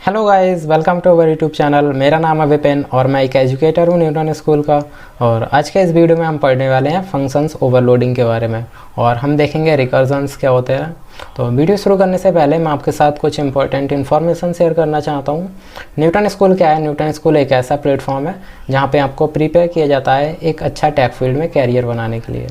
Hello guys, welcome to our YouTube channel. मेरा नाम है विपिन और मैं एक एजुकेटर हूँ न्यूटन स्कूल का। और आज के इस वीडियो में हम पढ़ने वाले हैं फंक्शंस ओवरलोडिंग के बारे में और हम देखेंगे रिकर्जन्स क्या होते हैं। तो वीडियो शुरू करने से पहले मैं आपके साथ कुछ इंपॉर्टेंट इन्फॉर्मेशन शेयर करना चाहता हूँ। न्यूटन स्कूल क्या है? न्यूटन स्कूल एक ऐसा प्लेटफॉर्म है जहाँ पर आपको प्रिपेयर किया जाता है एक अच्छा टेक फील्ड में कैरियर बनाने के लिए।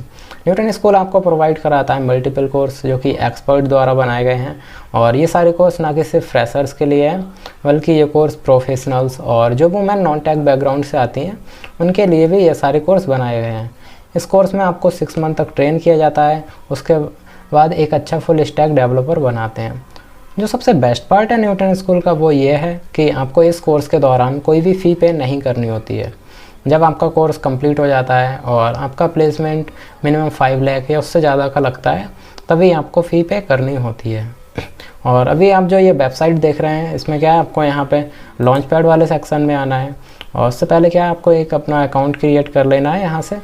न्यूटन स्कूल आपको प्रोवाइड कराता है मल्टीपल कोर्स जो कि एक्सपर्ट द्वारा बनाए गए हैं। और ये सारे कोर्स ना कि सिर्फ फ्रेशर्स के लिए हैं, बल्कि ये कोर्स प्रोफेशनल्स और जो वुमेन नॉन टेक बैकग्राउंड से आती हैं उनके लिए भी ये सारे कोर्स बनाए गए हैं। इस कोर्स में आपको 6 मंथ तक ट्रेन किया जाता है, उसके बाद एक अच्छा फुल स्टैक डेवलपर बनाते हैं। जो सबसे बेस्ट पार्ट है न्यूटन स्कूल का वो ये है कि आपको इस कोर्स के दौरान कोई भी फ़ी पे नहीं करनी होती है। जब आपका कोर्स कंप्लीट हो जाता है और आपका प्लेसमेंट मिनिमम 5 लाख या उससे ज़्यादा का लगता है तभी आपको फ़ी पे करनी होती है। और अभी आप जो ये वेबसाइट देख रहे हैं इसमें क्या है, आपको यहाँ पे लॉन्च पैड वाले सेक्शन में आना है और उससे पहले क्या है, आपको एक अपना अकाउंट क्रिएट कर लेना है यहाँ से।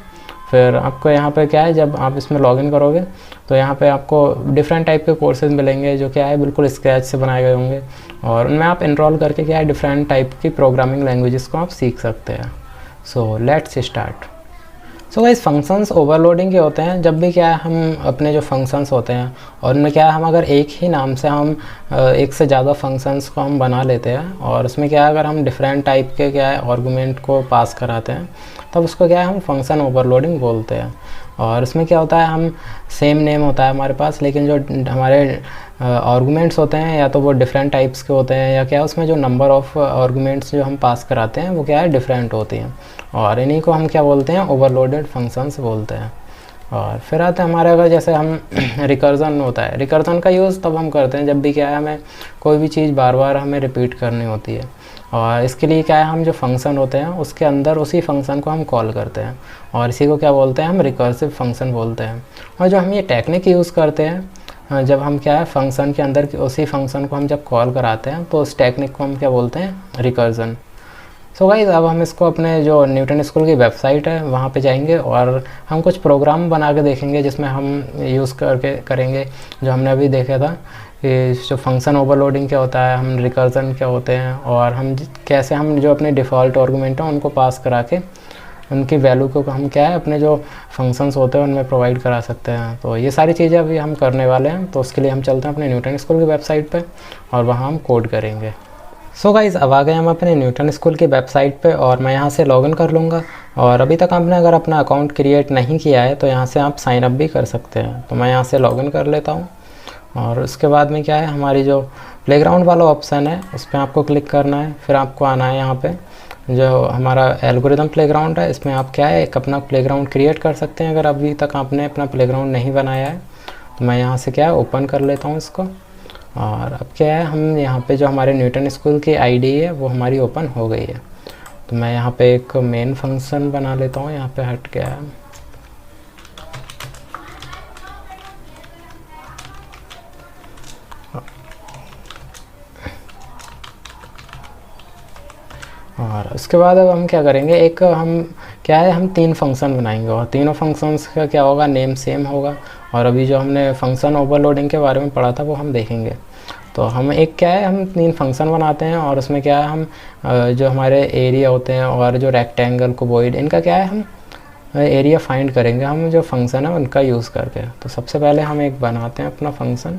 फिर आपको यहाँ पे क्या है, जब आप इसमें लॉगिन करोगे तो यहाँ पे आपको डिफरेंट टाइप के कोर्सेज मिलेंगे जो क्या है बिल्कुल स्क्रैच से बनाए गए होंगे और उनमें आप इनरोल करके क्या है डिफरेंट टाइप की प्रोग्रामिंग लैंग्वेजेस को आप सीख सकते हैं। So let's start. So guys, functions overloading के होते हैं जब भी क्या है हम अपने जो फंक्शंस होते हैं और उनमें क्या है हम अगर एक ही नाम से हम एक से ज़्यादा फंक्शंस को हम बना लेते हैं और उसमें क्या है अगर हम डिफरेंट टाइप के क्या है आर्गुमेंट को पास कराते हैं तब उसको क्या है हम फंक्शन ओवरलोडिंग बोलते हैं। और इसमें क्या होता है, हम सेम नेम होता है हमारे पास लेकिन जो हमारे आर्गुमेंट्स होते हैं या तो वो डिफरेंट टाइप्स के होते हैं या क्या उसमें जो नंबर ऑफ़ आर्गुमेंट्स जो हम पास कराते हैं वो क्या है डिफरेंट होती हैं और इन्हीं को हम क्या बोलते हैं, ओवरलोडेड फंक्शंस बोलते हैं। और फिर आते हैं हमारे, अगर जैसे हम रिकर्जन होता है, रिकर्जन का यूज़ तब हम करते हैं जब भी क्या है हमें कोई भी चीज़ बार बार हमें रिपीट करनी होती है। और इसके लिए क्या है, हम जो फंक्शन होते हैं उसके अंदर उसी फंक्शन को हम कॉल करते हैं और इसी को क्या बोलते हैं, हम रिकर्सिव फंक्शन बोलते हैं। और जो हम ये टेक्निक यूज़ करते हैं जब हम क्या है फंक्शन के अंदर उसी फंक्शन को हम जब कॉल कराते हैं तो उस टेक्निक को हम क्या बोलते हैं, रिकर्जन। सो गाइस, अब हम इसको अपने जो न्यूटन स्कूल की वेबसाइट है वहाँ पे जाएंगे और हम कुछ प्रोग्राम बना के देखेंगे जिसमें हम यूज़ करके करेंगे जो हमने अभी देखा था कि जो फंक्शन ओवरलोडिंग क्या होता है, हम रिकर्जन क्या होते हैं और हम कैसे हम जो अपने डिफ़ॉल्ट आर्गुमेंट हैं उनको पास करा के उनकी वैल्यू को हम क्या है अपने जो फंक्शंस होते हैं उनमें प्रोवाइड करा सकते हैं। तो ये सारी चीज़ें अभी हम करने वाले हैं, तो उसके लिए हम चलते हैं अपने न्यूटन स्कूल की वेबसाइट पे और वहाँ हम कोड करेंगे। सो गाइस, अब आ गए हम अपने न्यूटन स्कूल की वेबसाइट पे और मैं यहाँ से लॉगिन कर लूँगा। और अभी तक आपने अगर अपना अकाउंट क्रिएट नहीं किया है तो यहाँ से आप साइन अप भी कर सकते हैं। तो मैं यहाँ से लॉगिन कर लेता हूँ और उसके बाद में क्या है, हमारी जो प्लेग्राउंड वाला ऑप्शन है उस पर आपको क्लिक करना है। फिर आपको आना है यहाँ पे जो हमारा एल्गोरिदम प्लेग्राउंड है, इसमें आप क्या है एक अपना प्लेग्राउंड क्रिएट कर सकते हैं अगर अभी तक आपने अपना प्लेग्राउंड नहीं बनाया है। तो मैं यहाँ से क्या है ओपन कर लेता हूँ इसको। और अब क्या है, हम यहाँ पे जो हमारे न्यूटन स्कूल की आईडी है वो हमारी ओपन हो गई है। तो मैं यहाँ पे एक मेन फंक्शन बना लेता हूँ, यहाँ पे हट गया है। और उसके बाद अब हम क्या करेंगे, एक हम क्या है हम 3 फंक्शन बनाएंगे और तीनों फंक्शंस का क्या होगा, नेम सेम होगा। और अभी जो हमने फंक्शन ओवरलोडिंग के बारे में पढ़ा था वो हम देखेंगे। तो हम एक क्या है हम 3 फंक्शन बनाते हैं और उसमें क्या है हम जो हमारे एरिया होते हैं और जो रेक्टेंगल कुबॉइड इनका क्या है हम एरिया फाइंड करेंगे हम जो फंक्शन है उनका यूज़ करके। तो सबसे पहले हम एक बनाते हैं अपना फंक्शन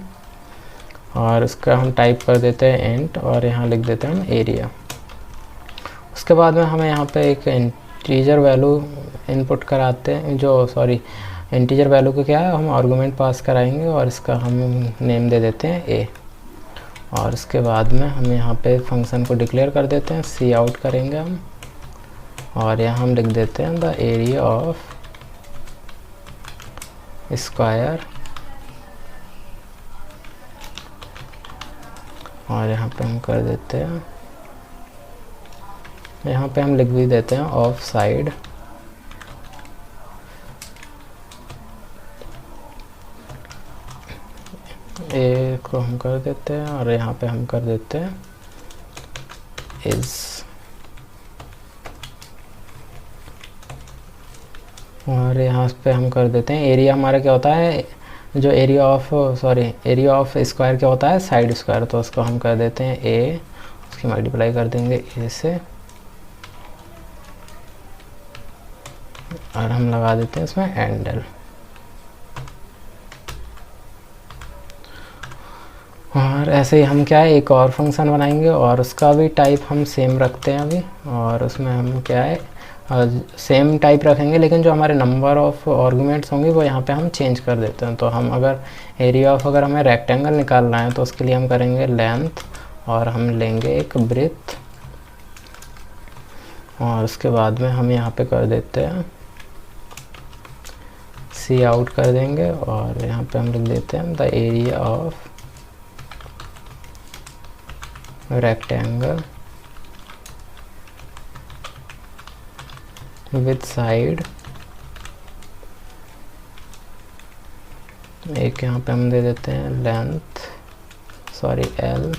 और उसका हम टाइप कर देते हैं इंट और यहाँ लिख देते हैं हम एरिया। उसके बाद में हमें यहाँ पे एक इंटीजर वैल्यू इनपुट कराते हैं, इंटीजर वैल्यू को क्या है हम आर्गुमेंट पास कराएंगे और इसका हम नेम दे देते हैं ए। और उसके बाद में हम यहाँ पे फंक्शन को डिक्लेयर कर देते हैं, सी आउट करेंगे हम और यहाँ हम लिख देते हैं द एरिया ऑफ स्क्वायर और यहाँ पे हम कर देते हैं, यहाँ पे हम लिख भी देते हैं ऑफ साइड ए को हम कर देते हैं और यहाँ पे हम कर देते हैं इज। और यहाँ पे हम कर देते हैं एरिया हमारा क्या होता है, जो एरिया ऑफ स्क्वायर क्या होता है, साइड स्क्वायर। तो उसको हम कर देते हैं ए, इसकी मल्टीप्लाई कर देंगे ए से, और हम लगा देते हैं इसमें एंडल। और ऐसे ही हम क्या है एक और फंक्शन बनाएंगे और उसका भी टाइप हम सेम रखते हैं अभी, और उसमें हम क्या है सेम टाइप रखेंगे, लेकिन जो हमारे नंबर ऑफ आर्गुमेंट्स होंगे वो यहाँ पे हम चेंज कर देते हैं। तो हम अगर एरिया ऑफ अगर हमें रेक्टेंगल निकालना है तो उसके लिए हम करेंगे लेंथ, और हम लेंगे एक ब्रेथ, और उसके बाद में हम यहाँ पे कर देते हैं सी आउट कर देंगे, और यहाँ पे हम लिख देते हैं the area of rectangle with side, एक यहाँ पे हम दे देते हैं लेंथ एल,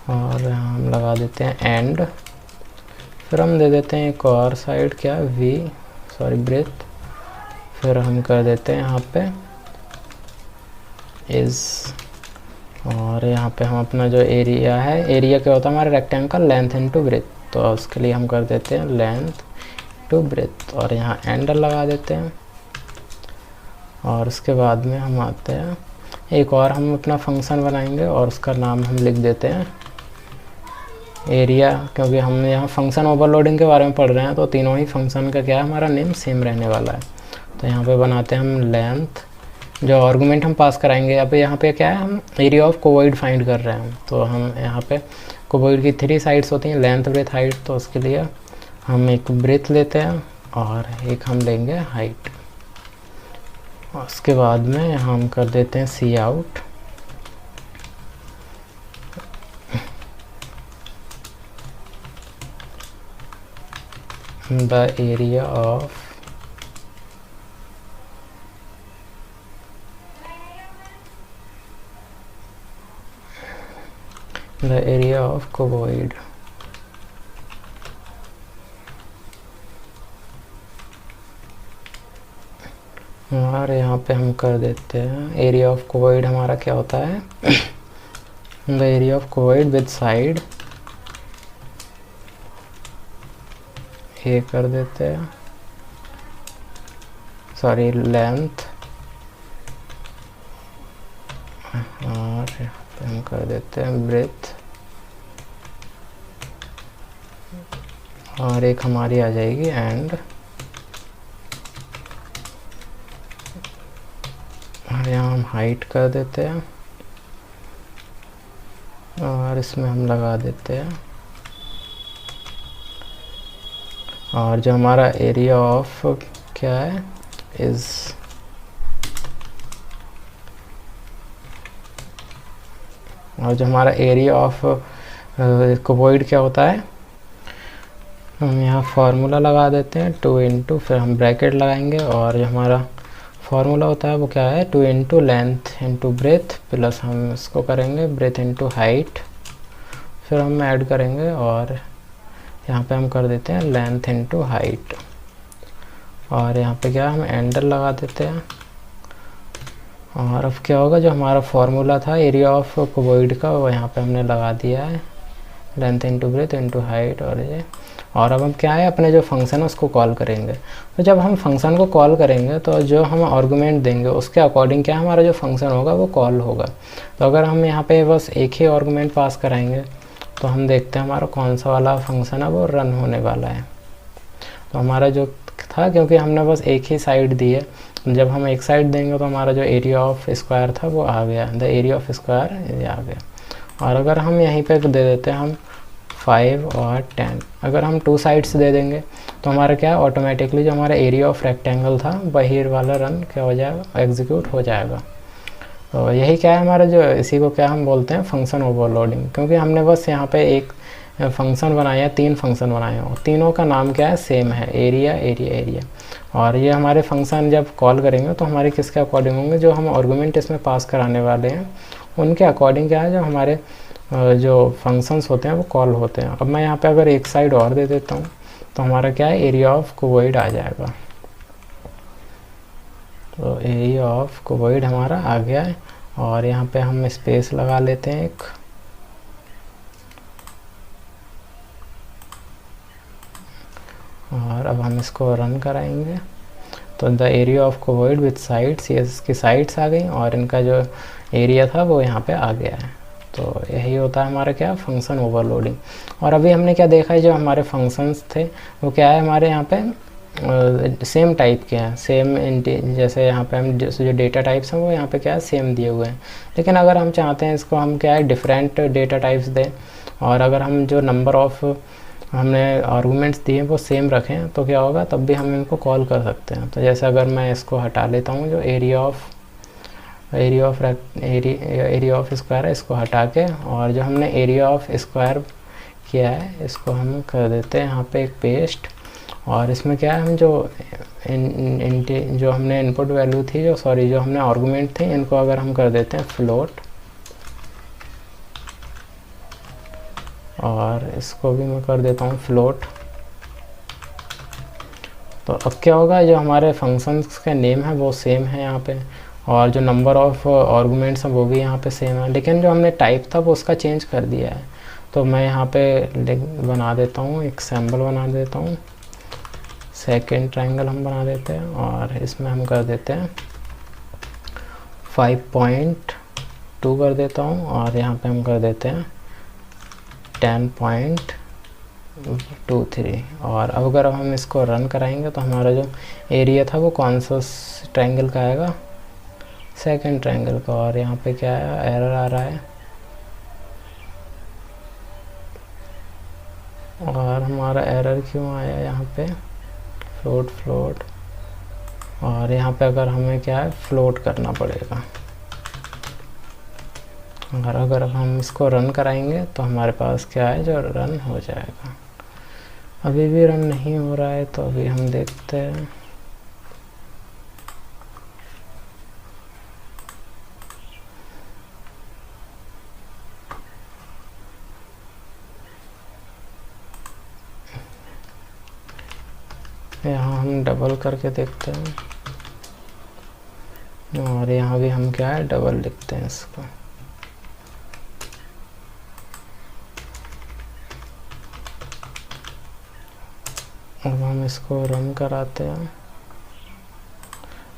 और हम लगा देते हैं एंड, फिर हम दे देते हैं एक और साइड क्या ब्रेथ, फिर हम कर देते हैं यहाँ पे इज, और यहाँ पे हम अपना जो एरिया है, एरिया क्या होता है हमारे रेक्टेंगल का लेंथ इनटू ब्रेथ, तो उसके लिए हम कर देते हैं लेंथ टू ब्रेथ, और यहाँ एंडल लगा देते हैं। और उसके बाद में हम आते हैं एक और हम अपना फंक्शन बनाएंगे और उसका नाम हम लिख देते हैं एरिया, क्योंकि हम यहाँ फंक्शन ओवरलोडिंग के बारे में पढ़ रहे हैं तो तीनों ही फंक्शन का क्या है हमारा नेम सेम रहने वाला है। तो यहाँ पे बनाते हैं हम लेंथ, जो आर्गुमेंट हम पास कराएंगे अब यहाँ पे क्या है हम एरिया ऑफ कोवॉइड फाइंड कर रहे हैं, तो हम यहाँ पे कोवॉइड की 3 साइड्स होती हैं लेंथ ब्रेथ हाइट, तो उसके लिए हम एक ब्रेथ लेते हैं और एक हम लेंगे हाइट। उसके बाद में यहाँ हम कर देते हैं सी आउट, द एरिया ऑफ cuboid, और यहाँ पे हम कर देते हैं एरिया ऑफ cuboid हमारा क्या होता है the area of cuboid with side, ये कर देते हैं लेंथ, और यहाँ पे हम कर देते हैं ब्रेथ, और एक हमारी आ जाएगी एंड, और यहाँ हम हाइट कर देते हैं और इसमें हम लगा देते हैं, और जो हमारा एरिया ऑफ क्या है इज, और जो हमारा एरिया ऑफ cuboid क्या होता है हम यहाँ फार्मूला लगा देते हैं 2 इंटू, फिर हम ब्रैकेट लगाएंगे और जो हमारा फार्मूला होता है वो क्या है 2 into length into breadth, plus हम इसको करेंगे ब्रेथ इंटू हाइट, फिर हम ऐड करेंगे और यहाँ पे हम कर देते हैं लेंथ इंटू हाइट, और यहाँ पे क्या हम एंडर लगा देते हैं। और अब क्या होगा जो हमारा फार्मूला था एरिया ऑफ cuboid का वो यहाँ पे हमने लगा दिया है length into breadth into height, और ये, और अब हम क्या है अपने जो फंक्शन है उसको कॉल करेंगे। तो जब हम फंक्शन को कॉल करेंगे तो जो हम आर्गुमेंट देंगे उसके अकॉर्डिंग क्या हमारा जो फंक्शन होगा वो कॉल होगा। तो अगर हम यहाँ पे बस एक ही आर्गुमेंट पास कराएंगे तो हम देखते हैं हमारा कौन सा वाला फंक्शन है वो रन होने वाला है। तो हमारा जो था क्योंकि हमने बस एक ही साइड दी है, जब हम एक साइड देंगे तो हमारा जो एरिया ऑफ स्क्वायर था वो आ गया, द एरिया ऑफ स्क्वायर ये आ गया। और अगर हम यहीं पे दे देते हैं हम 5 और 10, अगर हम 2 साइड्स दे देंगे तो हमारा क्या है ऑटोमेटिकली जो हमारा एरिया ऑफ रेक्टेंगल था वही वाला रन क्या हो जाएगा एग्जीक्यूट हो जाएगा। तो यही क्या है हमारा जो इसी को क्या हम बोलते हैं फंक्शन ओवरलोडिंग, क्योंकि हमने बस यहाँ पे एक फंक्शन बनाया 3 फंक्शन बनाए हैं और तीनों का नाम क्या है सेम है एरिया एरिया एरिया। और ये हमारे फंक्शन जब कॉल करेंगे तो हमारे किसके अकॉर्डिंग होंगे, जो हम आर्गुमेंट इसमें पास कराने वाले हैं उनके अकॉर्डिंग क्या है जो हमारे जो फंक्शंस होते हैं वो कॉल होते हैं। अब मैं यहाँ पे अगर एक साइड और दे देता हूँ तो हमारा क्या है एरिया ऑफ cuboid आ जाएगा। तो एरिया ऑफ cuboid हमारा आ गया है और यहाँ पे हम स्पेस लगा लेते हैं एक, और अब हम इसको रन कराएंगे तो the area of cuboid with sides, ये इसकी साइड्स आ गई और इनका जो एरिया था वो यहाँ पे आ गया है। तो यही होता है हमारा क्या फंक्शन ओवरलोडिंग। और अभी हमने क्या देखा है, जो हमारे फंक्शंस थे वो क्या है हमारे यहाँ पे सेम टाइप के हैं, सेम जैसे यहाँ पे हम जो डेटा टाइप्स हैं वो यहाँ पे क्या है सेम दिए हुए हैं। लेकिन अगर हम चाहते हैं इसको हम क्या है डिफरेंट डेटा टाइप्स दें और अगर हम जो नंबर ऑफ हमने आर्गूमेंट्स दिए वो सेम रखें तो क्या होगा, तब भी हम इनको कॉल कर सकते हैं। तो जैसे अगर मैं इसको हटा लेता हूँ, जो एरिया ऑफ स्क्वायर है इसको हटा के, और जो हमने एरिया ऑफ स्क्वायर किया है इसको हम कर देते हैं यहाँ पे एक पेस्ट। और इसमें क्या है हम जो जो हमने इनपुट वैल्यू थी जो हमने आर्गूमेंट थी इनको अगर हम कर देते हैं फ्लोट, और इसको भी मैं कर देता हूँ फ्लोट। तो अब क्या होगा, जो हमारे फंक्शंस के नेम है वो सेम है यहाँ पे, और जो नंबर ऑफ आर्गूमेंट्स हैं वो भी यहाँ पे सेम है, लेकिन जो हमने टाइप था वो उसका चेंज कर दिया है। तो मैं यहाँ पे बना देता हूँ, एक सिंबल बना देता हूँ, सेकेंड ट्रायंगल हम बना देते हैं और इसमें हम कर देते हैं 5.2 कर देता हूँ, और यहाँ पे हम कर देते हैं 10.23। और अब अगर हम इसको रन कराएंगे तो हमारा जो एरिया था वो कौन सा ट्रायंगल का आएगा, सेकंड ट्रायंगल का। और यहाँ पे क्या है एरर आ रहा है, और हमारा एरर क्यों आया यहाँ पे, फ्लोट, और यहाँ पे अगर हमें क्या है फ्लोट करना पड़ेगा। और अगर हम इसको रन कराएंगे तो हमारे पास क्या है जो रन हो जाएगा। अभी भी रन नहीं हो रहा है, तो अभी हम देखते हैं। यहाँ हम डबल करके देखते हैं, और यहाँ भी हम क्या है डबल लिखते हैं इसको। अब हम इसको रन कराते हैं,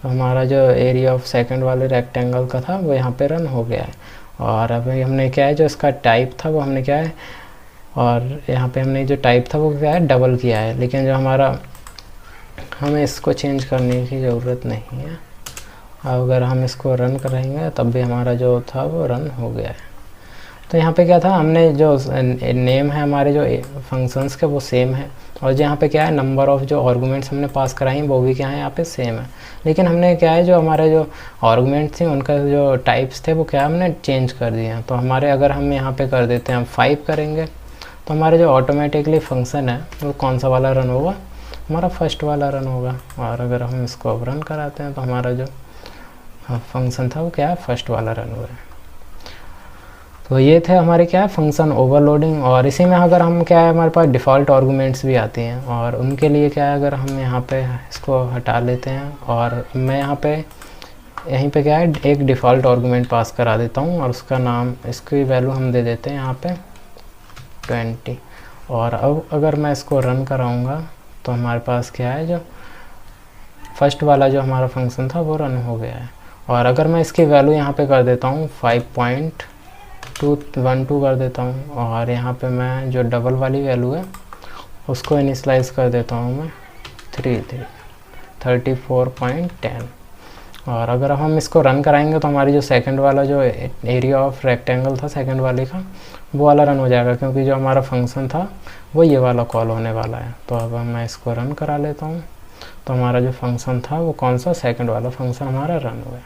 हमारा जो एरिया ऑफ सेकंड वाले रेक्टेंगल का था वो यहाँ पे रन हो गया है। और अभी हमने क्या है जो इसका टाइप था वो हमने क्या है, और यहाँ पे हमने जो टाइप था वो क्या है डबल किया है, लेकिन जो हमारा हमें इसको चेंज करने की ज़रूरत नहीं है। अगर हम इसको रन करेंगे तब भी हमारा जो था वो रन हो गया है। तो यहाँ पे क्या था, हमने जो नेम है हमारे जो फंक्शंस के वो सेम है, और जो यहाँ पे क्या है नंबर ऑफ जो आर्गूमेंट्स हमने पास कराई वो भी क्या है यहाँ पे सेम है। लेकिन हमने क्या है जो हमारे जो आर्गूमेंट्स थे उनका जो टाइप्स थे वो क्या हमने चेंज कर दिए हैं। तो हमारे अगर हम यहाँ पे कर देते हैं हम 5 करेंगे तो हमारे जो ऑटोमेटिकली फंक्शन है वो कौन सा वाला रन होगा, हमारा फर्स्ट वाला रन होगा। और अगर हम इसको अब रन कराते हैं तो हमारा जो फंक्शन था वो क्या है फर्स्ट वाला रन हुआ है। तो ये थे हमारे क्या है फंक्शन ओवरलोडिंग। और इसी में अगर हम क्या है हमारे पास डिफ़ॉल्ट आर्गूमेंट्स भी आती हैं, और उनके लिए क्या है अगर हम यहाँ पे इसको हटा लेते हैं और मैं यहाँ पे यहीं पे क्या है एक डिफ़ॉल्ट आर्गूमेंट पास करा देता हूँ, और उसका नाम इसकी वैल्यू हम दे देते हैं यहाँ पे 20। और अब अगर मैं इसको रन कराऊँगा तो हमारे पास क्या है जो फर्स्ट वाला जो हमारा फंक्शन था वो रन हो गया है। और अगर मैं इसकी वैल्यू यहाँ पे कर देता हूँ 5.212 कर देता हूँ, और यहाँ पे मैं जो डबल वाली वैल्यू है उसको इनिशलाइज कर देता हूँ मैं 34.10। और अगर हम इसको रन कराएंगे तो हमारी जो सेकंड वाला जो एरिया ऑफ रेक्टेंगल था सेकंड वाले का वो वाला रन हो जाएगा, क्योंकि जो हमारा फंक्शन था वो ये वाला कॉल होने वाला है। तो अब मैं इसको रन करा लेता हूँ, तो हमारा जो फंक्शन था वो कौन सा सेकंड वाला फंक्शन हमारा रन हुआ।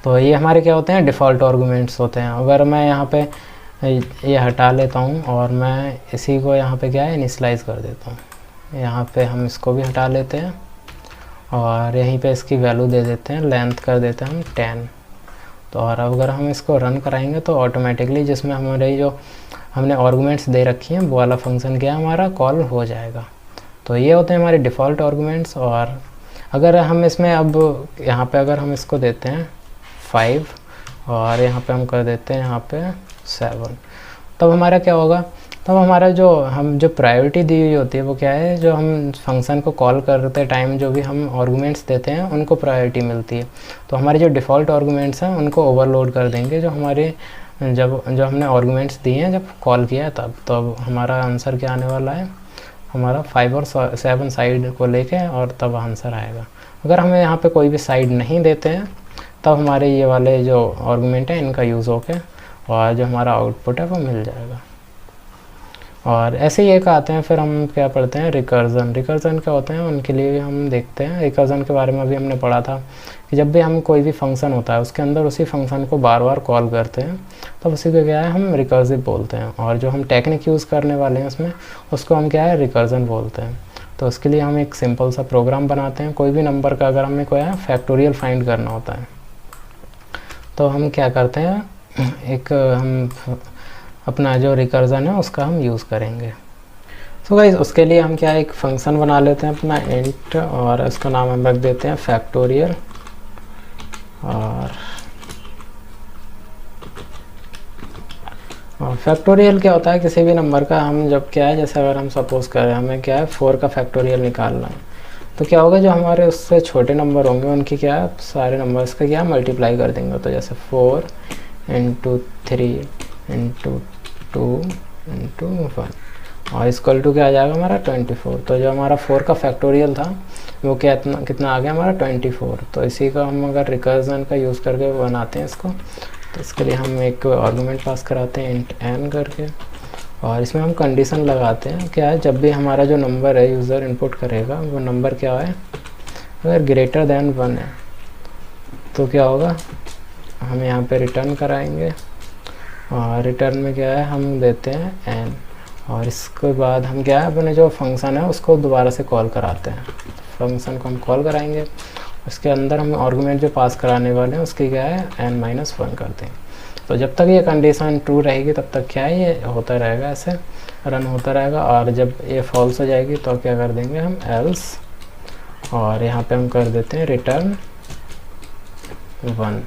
तो ये हमारे क्या होते हैं डिफ़ॉल्ट आर्गूमेंट्स होते हैं। अगर मैं यहाँ पे ये हटा लेता हूँ और मैं इसी को यहाँ पे क्या है इनिशलाइज कर देता हूँ, यहाँ पे हम इसको भी हटा लेते हैं और यहीं पे इसकी वैल्यू दे देते हैं, लेंथ कर देते हैं हम 10। तो और अगर हम इसको रन कराएंगे तो ऑटोमेटिकली जिसमें हमारे जो हमने आर्गूमेंट्स दे रखी हैं वो वाला फंक्शन क्या हमारा कॉल हो जाएगा। तो ये होते हैं हमारे डिफ़ॉल्ट आर्गूमेंट्स। और अगर हम इसमें अब यहाँ पे अगर हम इसको देते हैं 5 और यहाँ पे हम कर देते हैं यहाँ पे 7, तब हमारा क्या होगा, तो हमारा जो प्रायोरिटी दी हुई होती है वो क्या है, जो हम फंक्शन को कॉल करते टाइम जो भी हम आर्गुमेंट्स देते हैं उनको प्रायोरिटी मिलती है। तो हमारे जो डिफ़ॉल्ट आर्गुमेंट्स हैं उनको ओवरलोड कर देंगे, जो हमारे जो हमने आर्गुमेंट्स दिए हैं जब कॉल किया है तब। तो अब हमारा आंसर क्या आने वाला है, हमारा 5 और 7 साइड को लेके और तब आंसर आएगा। अगर हमें यहाँ पे कोई भी साइड नहीं देते हैं तब हमारे ये वाले जो आर्गुमेंट है इनका यूज़ होके और जो हमारा आउटपुट है वो मिल जाएगा। और ऐसे ही एक आते हैं, फिर हम क्या पढ़ते हैं, रिकर्जन। रिकर्जन क्या होते हैं उनके लिए भी हम देखते हैं। रिकर्जन के बारे में भी हमने पढ़ा था कि जब भी हम कोई भी फंक्शन होता है उसके अंदर उसी फंक्शन को बार बार कॉल करते हैं तब उसी को क्या है हम रिकर्सिव बोलते हैं। और जो हम टेक्निक यूज़ करने वाले हैं उसमें उसको हम क्या है रिकर्जन बोलते हैं। तो उसके लिए हम एक सिंपल सा प्रोग्राम बनाते हैं। कोई भी नंबर का अगर हमें कोई फैक्टोरियल फाइंड करना होता है तो हम क्या करते हैं, एक हम अपना जो रिकर्जन है उसका हम यूज़ करेंगे। तो गाइस उसके लिए हम क्या है एक फंक्शन बना लेते हैं अपना इंट, और इसका नाम हम रख देते हैं फैक्टोरियल। और फैक्टोरियल क्या होता है, किसी भी नंबर का हम जब क्या है, जैसे अगर हम सपोज करें हमें क्या है 4 का फैक्टोरियल निकालना है तो क्या होगा, जो हमारे उससे छोटे नंबर होंगे उनकी क्या है सारे नंबर्स का क्या मल्टीप्लाई कर देंगे। तो जैसे 4 × 3 × 2 × 1 और इक्वल टू क्या आ जाएगा हमारा 24। तो जो हमारा 4 का फैक्टोरियल था वो क्या कितना आ गया हमारा 24। तो इसी का हम अगर रिकर्जन का यूज़ करके बनाते हैं इसको, तो इसके लिए हम एक आर्गुमेंट पास कराते हैं इंट n करके, और इसमें हम कंडीशन लगाते हैं क्या है, जब भी हमारा जो नंबर है यूज़र इनपुट करेगा वो नंबर क्या है, अगर ग्रेटर देन 1 है तो क्या होगा, हम यहाँ पे रिटर्न कराएंगे। और रिटर्न में क्या है हम देते हैं n, और इसके बाद हम क्या है अपने जो फंक्शन है उसको दोबारा से कॉल कराते हैं। फंक्शन को हम कॉल कराएंगे, उसके अंदर हम आर्गुमेंट जो पास कराने वाले हैं उसकी क्या है n-1 करते हैं। तो जब तक ये कंडीशन ट्रू रहेगी तब तक क्या है ये होता रहेगा, ऐसे रन होता रहेगा। और जब ये फॉल्स हो जाएगी तो क्या कर देंगे हम एल्स, और यहाँ पे हम कर देते हैं रिटर्न 1।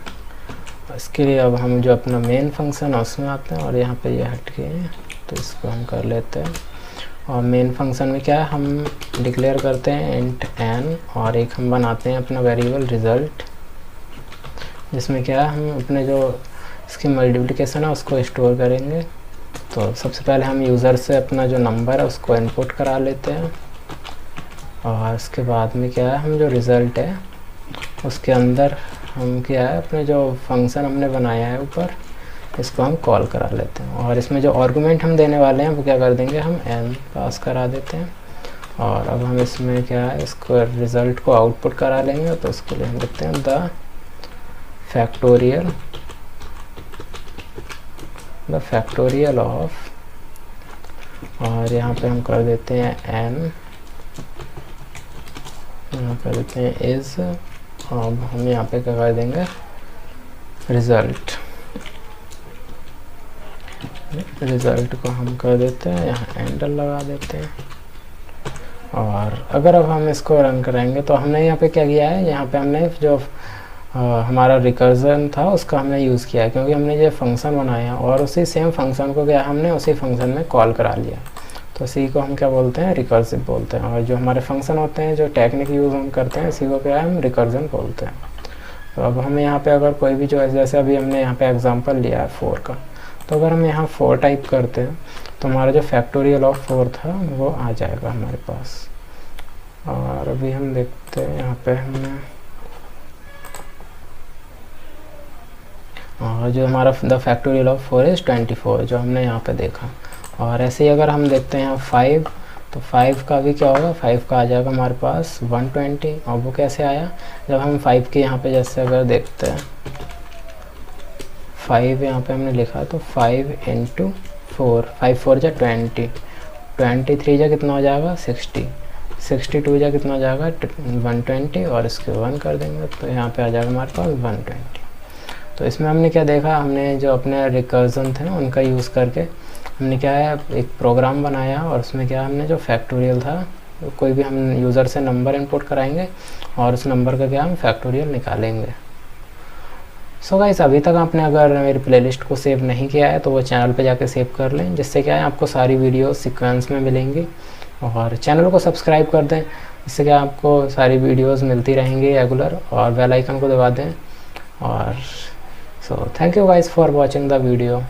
इसके लिए अब हम जो अपना मेन फंक्शन है उसमें आते हैं, और यहाँ पे ये हट गए हैं तो इसको हम कर लेते हैं। और मेन फंक्शन में क्या है हम डिक्लेयर करते हैं इंट n, और एक हम बनाते हैं अपना वेरिएबल रिज़ल्ट, जिसमें क्या है हम अपने जो इसकी मल्टीप्लिकेशन है उसको स्टोर करेंगे। तो सबसे पहले हम यूज़र से अपना जो नंबर है उसको इनपुट करा लेते हैं, और उसके बाद में क्या है हम जो रिज़ल्ट है उसके अंदर हम क्या है अपने जो फंक्शन हमने बनाया है ऊपर इसको हम कॉल करा लेते हैं। और इसमें जो आर्गुमेंट हम देने वाले हैं वो क्या कर देंगे हम n पास करा देते हैं। और अब हम इसमें क्या है इसको रिज़ल्ट को आउटपुट करा लेंगे, तो उसके लिए हम लिखते हैं द फैक्टोरियल ऑफ, और यहाँ पे हम कर देते हैं n, यहाँ कर देते हैं इज़, अब हम यहाँ पे क्या कर देंगे रिज़ल्ट को हम कर देते हैं यहाँ एंटर लगा देते हैं। और अगर अब हम इसको रन कराएंगे तो हमने यहाँ पे क्या किया है, यहाँ पे हमने जो हमारा रिकर्जन था उसका हमने यूज़ किया है, क्योंकि हमने ये फंक्शन बनाया और उसी सेम फंक्शन को क्या हमने उसी फंक्शन में कॉल करा लिया। तो इसी को हम क्या बोलते हैं रिकर्सिव बोलते हैं। और जो हमारे फंक्शन होते हैं जो टेक्निक यूज़ हम करते हैं इसी को क्या है हम रिकर्जन बोलते हैं। तो अब हमें यहाँ पे अगर कोई भी जो जैसे अभी हमने यहाँ पे एग्जांपल लिया है 4 का, तो अगर हम यहाँ 4 टाइप करते हैं तो हमारा जो फैक्टोरियल ऑफ 4 था वो आ जाएगा हमारे पास। और अभी हम देखते हैं यहाँ पे हमने और जो हमारा द फैक्टोरियल ऑफ 4 इज़ 24 जो हमने यहाँ पे देखा। और ऐसे ही अगर हम देखते हैं 5, तो 5 का भी क्या होगा, 5 का आ जाएगा हमारे पास 120। और वो कैसे आया, जब हम 5 के यहाँ पे जैसे अगर देखते हैं 5 यहाँ पे हमने लिखा तो 5 × 4, 5 4 जा 20, 23 जा कितना हो जाएगा 60, 62 जा कितना हो जाएगा 120, और इसके 1 कर देंगे तो यहाँ पे आ जाएगा हमारे पास 120। तो इसमें हमने क्या देखा, हमने जो अपने रिकर्जन थे ना उनका यूज़ करके हमने क्या है एक प्रोग्राम बनाया, और उसमें क्या हमने जो फैक्टोरियल था कोई भी हम यूज़र से नंबर इनपुट कराएंगे और उस नंबर का क्या हम फैक्टोरियल निकालेंगे। सो गाइस, अभी तक आपने अगर मेरी प्लेलिस्ट को सेव नहीं किया है तो वो चैनल पे जाके सेव कर लें, जिससे क्या है आपको सारी वीडियो सीक्वेंस में मिलेंगी। और चैनल को सब्सक्राइब कर दें, इससे क्या आपको सारी वीडियोस मिलती रहेंगी रेगुलर, और बेल आइकन को दबा दें। और so thank you guys for watching the video.